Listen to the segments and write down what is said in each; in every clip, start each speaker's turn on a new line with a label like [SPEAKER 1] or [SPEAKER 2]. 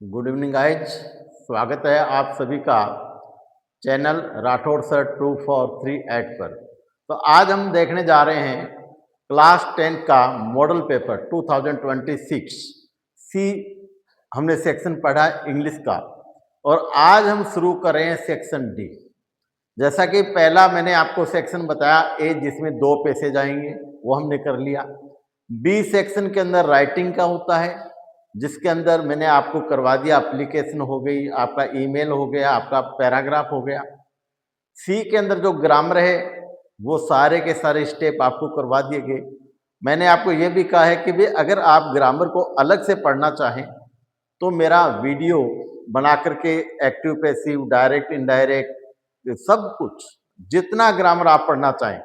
[SPEAKER 1] Good evening guys. स्वागत है आप सभी का चैनल राठौड़ सर 2438 पर। तो आज हम देखने जा रहे हैं क्लास 10 का मॉडल पेपर 2026 सी। हमने सेक्शन पढ़ा इंग्लिश का और आज हम शुरू कर रहे हैं सेक्शन डी। जैसा कि पहला मैंने आपको सेक्शन बताया ए, जिसमें 2 पैसेज आएंगे, वो हमने कर लिया। बी सेक्शन के अंदर राइटिंग का होता है, जिसके अंदर मैंने आपको करवा दिया, एप्लीकेशन हो गई, आपका ईमेल हो गया, आपका पैराग्राफ हो गया। सी के अंदर जो ग्रामर है वो सारे के सारे स्टेप आपको करवा दिए गए। मैंने आपको ये भी कहा है कि भी अगर आप ग्रामर को अलग से पढ़ना चाहें तो मेरा वीडियो बना करके एक्टिव पैसिव डायरेक्ट इनडायरेक्ट सब कुछ जितना ग्रामर आप पढ़ना चाहें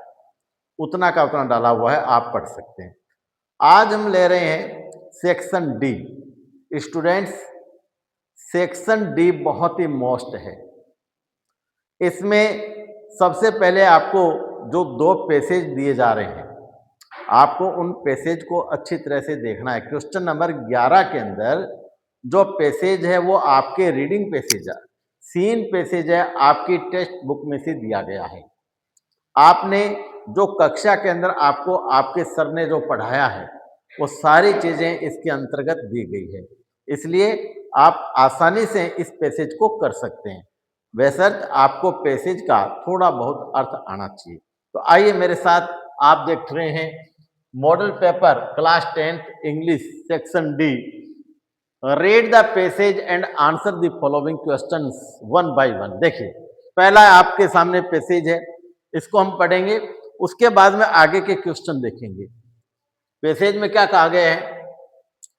[SPEAKER 1] उतना का उतना डाला हुआ है, आप पढ़ सकते हैं। आज हम ले रहे हैं section D. Students, section D बहुत ही मोस्ट है। इसमें सबसे पहले आपको जो 2 पैसेज दिए जा रहे हैं, आपको उन पैसेज को अच्छी तरह से देखना है। क्वेश्चन नंबर 11 के अंदर जो पैसेज है वो आपके रीडिंग पैसेज है, सीन पैसेज है, आपकी टेक्स्ट बुक में से दिया गया है। आपने जो कक्षा के अंदर आपको आपके सर ने जो पढ़ाया है वो सारी चीज़ें इसके अंतर्गत दी गई है, इसलिए आप आसानी से इस पैसेज को कर सकते हैं, बेशर्त आपको पैसेज का थोड़ा बहुत अर्थ आना चाहिए। तो आइए मेरे साथ, आप देख रहे हैं model paper class 10th English section D. Read the passage and answer the following questions one by one. देखिए, पहला आपके सामने पैसेज है, इसको हम पढ़ेंगे, उसके बाद में आगे के क्वेश्चन देखेंगे। पैसेज में क्या कहा गया है?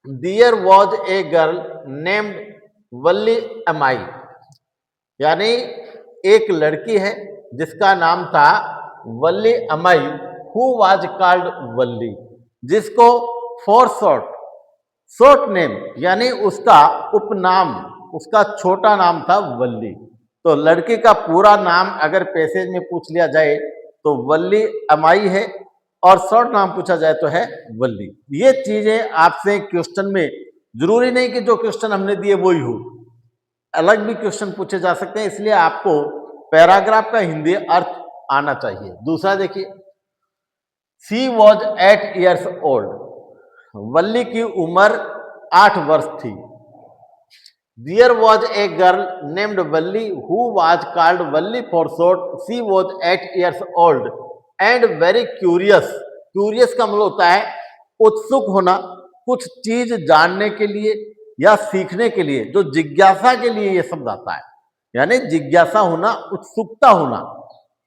[SPEAKER 1] There was a girl named वल्ली अमाई, यानी एक लड़की है जिसका नाम था वल्ली अमाई, हु वाज कॉल्ड वल्ली, जिसको फॉर शॉर्ट नेम यानी उसका उपनाम, उसका छोटा नाम था वल्ली। तो लड़की का पूरा नाम अगर पैसेज में पूछ लिया जाए तो वल्ली अमाई है, और शॉर्ट नाम पूछा जाए तो है वल्ली। ये चीजें आपसे क्वेश्चन में, जरूरी नहीं कि जो क्वेश्चन हमने दिए वही हो, अलग भी क्वेश्चन पूछे जा सकते हैं, इसलिए आपको पैराग्राफ का हिंदी अर्थ आना चाहिए। दूसरा देखिए, शी वॉज 8 years old, वल्ली की उम्र 8 वर्ष थी। There was a girl named Valli who was called Valli for short. She was 8 years old and very curious. Curious का मतलब होता है उत्सुक होना, कुछ चीज जानने के लिए या सीखने के लिए, जो जिज्ञासा के लिए ये शब्द आता है, यानी जिज्ञासा होना, उत्सुकता होना,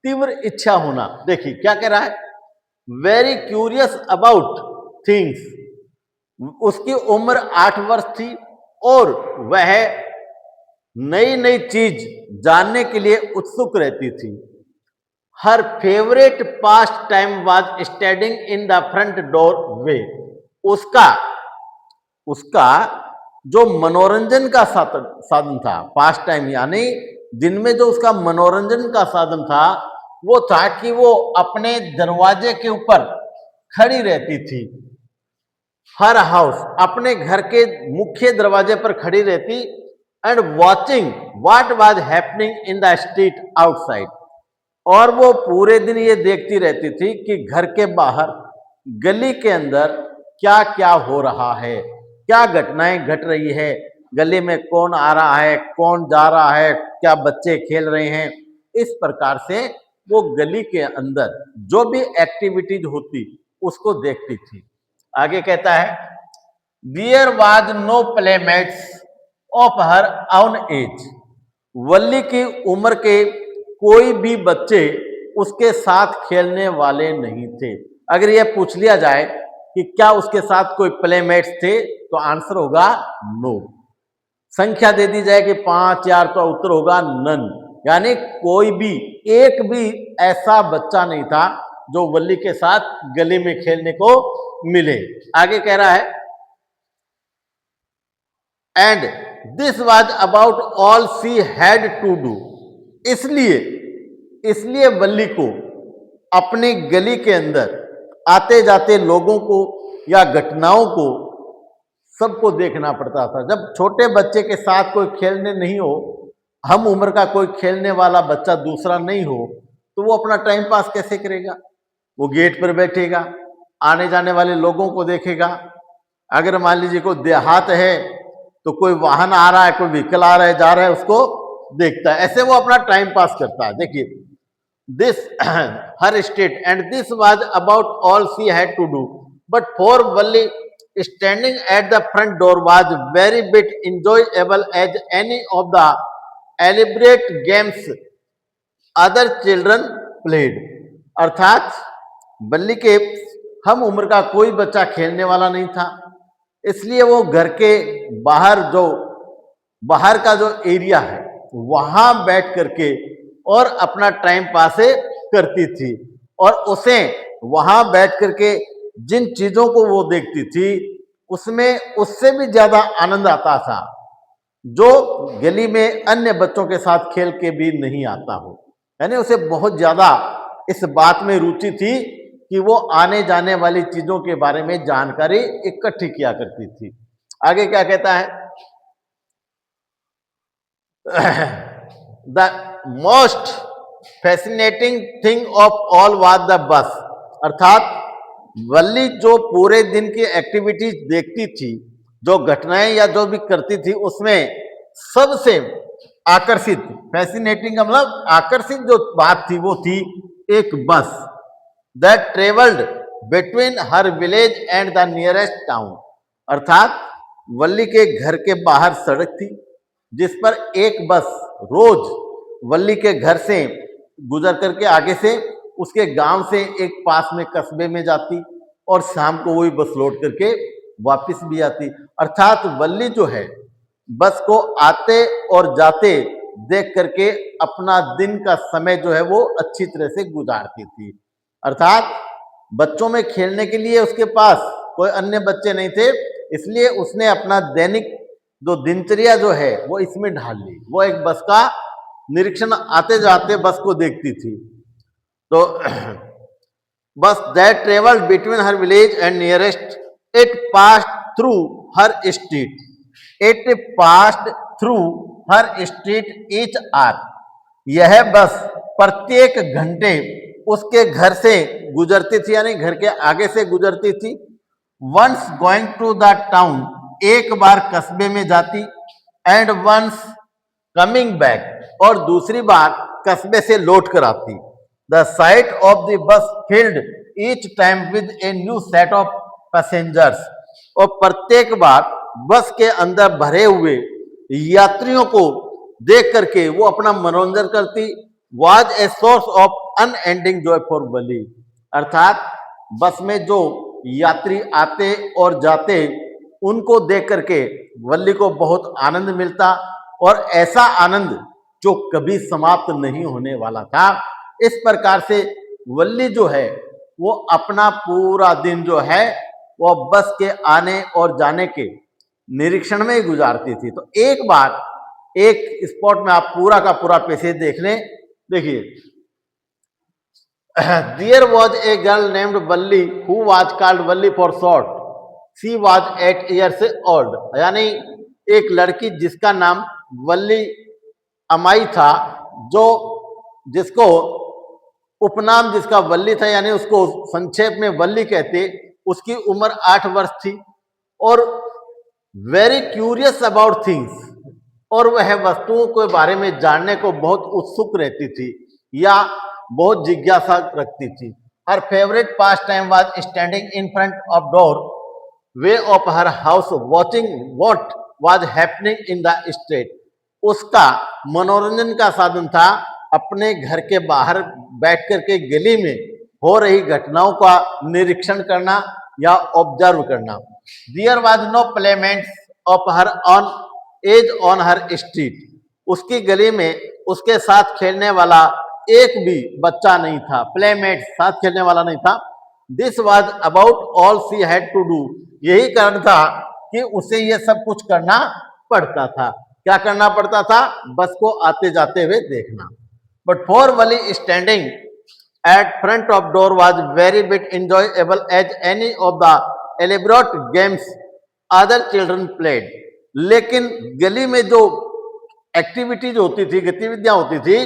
[SPEAKER 1] तीव्र इच्छा होना। देखिए क्या कह रहा है, वेरी क्यूरियस अबाउट थिंग्स। उसकी उम्र 8 वर्ष थी और वह नई नई चीज जानने के लिए उत्सुक रहती थी। Her favourite pastime was standing in the front doorway. उसका जो मनोरंजन का साधन था, पास्ट टाइम यानी दिन में जो उसका मनोरंजन का साधन था वो था कि वो अपने दरवाजे के ऊपर खड़ी रहती थी। हर हाउस, अपने घर के मुख्य दरवाजे पर खड़ी रहती, and watching what was happening in the street outside, और वो पूरे दिन ये देखती रहती थी कि घर के बाहर गली के अंदर क्या क्या हो रहा है, क्या घटनाएं घट रही है, गली में कौन आ रहा है, कौन जा रहा है, क्या बच्चे खेल रहे हैं। इस प्रकार से वो गली के अंदर जो भी एक्टिविटीज होती उसको देखती थी। आगे कहता है, there was no playmates of her own age. Valli की उम्र के कोई भी बच्चे उसके साथ खेलने वाले नहीं थे। अगर यह पूछ लिया जाए कि क्या उसके साथ कोई प्लेमेट्स थे तो आंसर होगा नो। संख्या दे दी जाए कि 5 4 तो उत्तर होगा नन, यानी कोई भी, एक भी ऐसा बच्चा नहीं था जो वल्ली के साथ गली में खेलने को मिले। आगे कह रहा है, and this was about all she had to do. इसलिए वल्ली को अपनी गली के अंदर आते जाते लोगों को या घटनाओं को सबको देखना पड़ता था। जब छोटे बच्चे के साथ कोई खेलने नहीं हो, हम उम्र का कोई खेलने वाला बच्चा दूसरा नहीं हो, तो वो अपना टाइम पास कैसे करेगा? वो गेट पर बैठेगा, आने जाने वाले लोगों को देखेगा। अगर मान लीजिए कोई देहात है तो कोई वाहन आ रहा है, कोई व्हीकल आ रहा है, जा रहा है, उसको देखता है। ऐसे वो अपना टाइम पास करता है। देखिए, this her state and this was about all she had to do, but for Valli standing at the front door was very bit enjoyable as any of the elaborate games other children played। अर्थात बल्ली के हम उम्र का कोई बच्चा खेलने वाला नहीं था, इसलिए वो घर के बाहर का जो एरिया है वहां बैठ करके और अपना टाइम पास करती थी। और उसे वहां बैठ करके जिन चीजों को वो देखती थी उसमें उससे भी ज्यादा आनंद आता था, जो गली में अन्य बच्चों के साथ खेल के भी नहीं आता हो। यानी उसे बहुत ज्यादा इस बात में रुचि थी कि वो आने जाने वाली चीजों के बारे में जानकारी इकट्ठी किया करती थी। आगे क्या कहता है? The most fascinating thing of all was the bus. अर्थात वल्ली जो पूरे दिन की एक्टिविटीज देखती थी, जो घटनाएं या जो भी करती थी, उसमें सबसे आकर्षित, फैसिनेटिंग का मतलब आकर्षित जो बात थी वो थी एक बस that travelled between her village and the nearest town. अर्थात वल्ली के घर के बाहर सड़क थी जिस पर एक बस रोज वल्ली के घर से गुजर करके आगे से उसके गांव से एक पास में कस्बे में जाती और शाम को वही बस लौट करके वापस भी आती। अर्थात वल्ली जो है बस को आते और जाते देख करके अपना दिन का समय जो है वो अच्छी तरह से गुजारती थी। अर्थात बच्चों में खेलने के लिए उसके पास कोई अन्य बच्चे नहीं थे, इसलिए उसने अपना दैनिक जो दिनचर्या जो है वो इसमें ढाल ली। वो एक बस का निरीक्षण आते जाते बस को देखती थी। तो bus that travelled between her village and nearest, it passed through her street, it passed through her street each hour. यह बस प्रत्येक घंटे उसके घर से गुजरती थी, यानी घर के आगे से गुजरती थी। Once going to the town, एक बार कस्बे में जाती, एंड वंस कमिंग बैक, और दूसरी बार कस्बे से लौट कर आती। The sight of the bus filled each time with a new set of passengers। और प्रत्येक बार बस के अंदर भरे हुए यात्रियों को देख करके वो अपना मनोरंजन करती। Was a source of unending joy for वल्ली। अर्थात बस में जो यात्री आते और जाते उनको देख करके वल्ली को बहुत आनंद मिलता, और ऐसा आनंद जो कभी समाप्त नहीं होने वाला था। इस प्रकार से वल्ली जो है वो अपना पूरा दिन जो है वो बस के आने और जाने के निरीक्षण में ही गुजारती थी। तो एक बार एक स्पॉट में आप पूरा का पूरा पैसेज देख लें। देखिए, there was a girl named Valli who was called Valli for short, she was 8 years old. यानी एक लड़की जिसका नाम वल्ली अमाई था, जो जिसको उपनाम जिसका वल्ली था, यानी उसको संक्षेप में वल्ली कहते। उसकी उम्र 8 वर्ष थी और वेरी क्यूरियस अबाउट थिंग्स, और वह वस्तुओं के बारे में जानने को बहुत उत्सुक रहती थी या बहुत जिज्ञासा रखती थी। Her favourite pass time was standing in front of door way of her house watching what was happening in the street. उसका मनोरंजन का साधन था अपने घर के बाहर बैठ करके गली में हो रही घटनाओं का निरीक्षण करना या ऑब्जर्व करना। There was no playmates of her on age on her street. उसकी गली में उसके साथ खेलने वाला एक भी बच्चा नहीं था। प्लेमेट साथ खेलने वाला नहीं था। This was about all she had to do. यही कारण था कि उसे ये सब कुछ करना पड़ता था। क्या करना पड़ता था? बस को आते जाते हुए देखना। But for Wali standing at front of door was very bit enjoyable as any of the elaborate games other children played. लेकिन गली में जो एक्टिविटीज होती थी, गतिविधियां होती थी,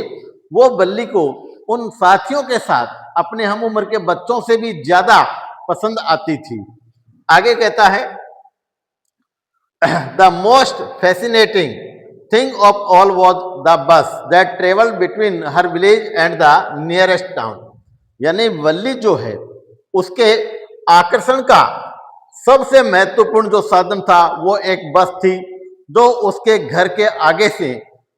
[SPEAKER 1] वो बल्ली को उन साथियों के साथ अपने हम उम्र के बच्चों से भी ज्यादा पसंद आती थी। आगे कहता है the most fascinating thing of all was the bus that travel between her village and the nearest town. यानी वल्ली जो है उसके आकर्षण का सबसे महत्वपूर्ण जो साधन था वो एक बस थी, जो उसके घर के आगे से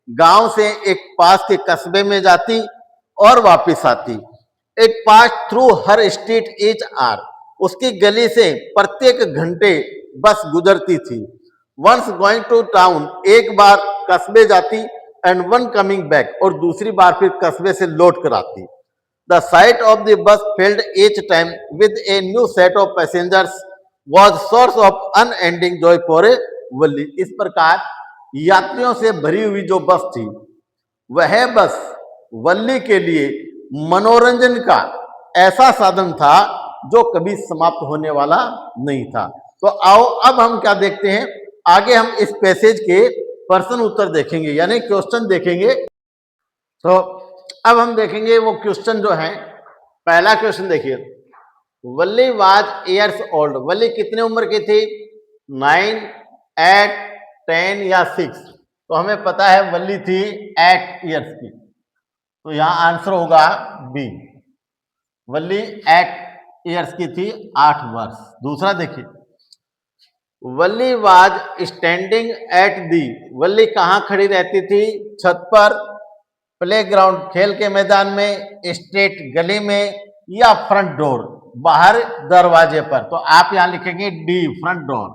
[SPEAKER 1] गांव से एक पास के कस्बे में जाती और वापस आती। It pass through her street each hour. उसकी गली से प्रत्येक घंटे बस गुजरती थी। वंस गोइंग टू टाउन, एक बार कस्बे जाती, एंड वन कमिंग बैक, और दूसरी बार फिर कस्बे से लौट कर आती। The sight of the bus filled each time with a new set of passengers was source of unending joy for a Valli. इस प्रकार यात्रियों से भरी हुई जो बस थी, वह बस वल्ली के लिए मनोरंजन का ऐसा साधन था जो कभी समाप्त होने वाला नहीं था। तो आओ अब हम क्या देखते हैं, आगे हम इस पैसेज के प्रश्न उत्तर देखेंगे, यानी क्वेश्चन देखेंगे। तो अब हम देखेंगे वो क्वेश्चन जो है। पहला क्वेश्चन देखिए, वल्ली वाज ईयर्स ओल्ड। वल्ली कितने उम्र की थी? 9, 8, 10 या 6? तो हमें पता है वल्ली थी 8 ईयर्स की, तो यहां आंसर होगा बी। वल्ली 8 ईयर्स की थी, 8 वर्ष। दूसरा देखिए, वल्ली वाज स्टैंडिंग एट दी। वल्ली कहाँ खड़ी रहती थी? छत पर, प्लेग्राउंड खेल के मैदान में, स्ट्रीट गली में, या फ्रंट डोर बाहर दरवाजे पर। तो आप यहां लिखेंगे D, front door.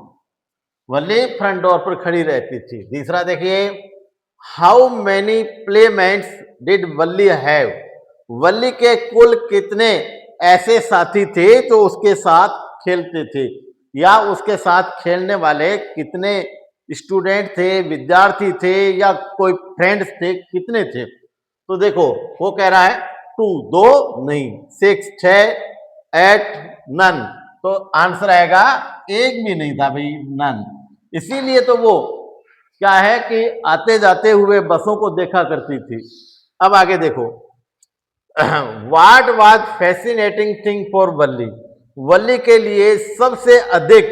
[SPEAKER 1] Valli front door पर खड़ी रहती थी। तीसरा देखिए, how many playmates did Valli have. Valli के कुल कितने ऐसे साथी थे जो उसके साथ खेलते थे, या उसके साथ खेलने वाले कितने स्टूडेंट थे, विद्यार्थी थे, या कोई फ्रेंड्स थे, कितने थे? तो देखो वो कह रहा है 2, 2 नहीं, 6, 6, 8, नन। तो आंसर आएगा एक भी नहीं था भाई, नन। इसीलिए तो वो क्या है कि आते जाते हुए बसों को देखा करती थी। अब आगे देखो, what was fascinating thing for Valli. Valli के लिए सबसे अधिक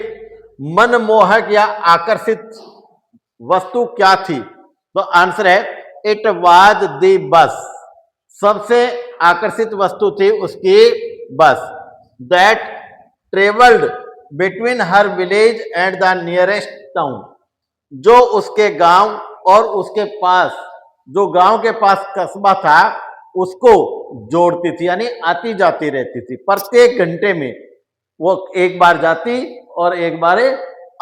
[SPEAKER 1] मनमोहक या आकर्षित वस्तु क्या थी? तो आंसर है इट वाज द बस। सबसे आकर्षित वस्तु थी उसकी बस। That travelled between her village and the nearest town. जो उसके गांव और उसके पास, जो गांव के पास कस्बा था, उसको जोड़ती थी, यानी आती जाती रहती थी। प्रत्येक घंटे में वो एक बार जाती और एक बार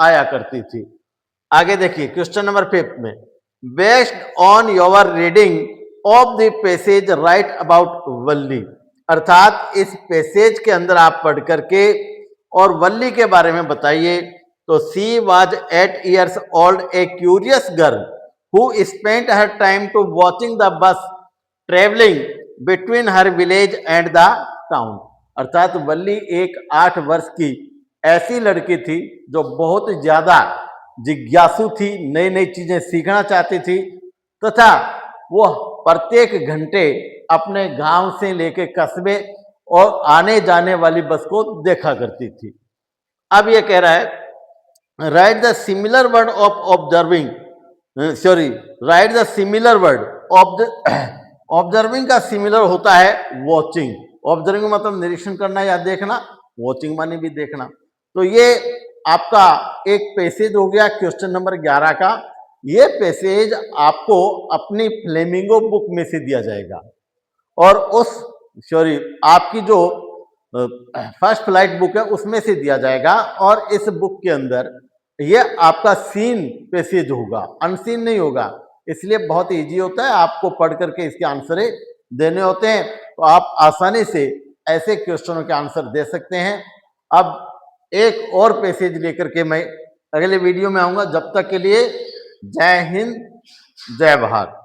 [SPEAKER 1] आया करती थी। आगे देखिए क्वेश्चन नंबर 5 में, based on your reading of the passage write about Valli. अर्थात इस पैसेज के अंदर आप पढ़ करके और वल्ली के बारे में बताइए। तो she was 8 years old, a curious girl who spent her time to watching the bus travelling between her village and the town. अर्थात वल्ली एक 8 वर्ष की ऐसी लड़की थी जो बहुत ज्यादा जिज्ञासु थी, नई नई चीजें सीखना चाहती थी, तथा वो प्रत्येक घंटे अपने गांव से लेकर कस्बे और आने जाने वाली बस को देखा करती थी। अब ये कह रहा है right the similar word of observing, sorry, right the similar word observing का सिमिलर होता है वॉचिंग। ऑब्जर्विंग मतलब निरीक्षण करना या देखना, वॉचिंग माने भी देखना। तो ये आपका एक पैसेज हो गया क्वेश्चन नंबर 11 का। ये पैसेज आपको अपनी फ्लेमिंगो बुक में से दिया जाएगा, और उस सॉरी आपकी जो फर्स्ट फ्लाइट बुक है उसमें से दिया जाएगा। और इस बुक के अंदर ये आपका सीन पैसेज होगा, अनसीन नहीं होगा। इसलिए बहुत इजी होता है, आपको पढ़ करके इसके आंसर देने होते हैं, तो आप आसानी से ऐसे क्वेश्चनों के आंसर दे सकते हैं। अब एक और पैसेज लेकर के मैं अगले वीडियो में आऊंगा। जब तक के लिए जय हिंद, जय भारत।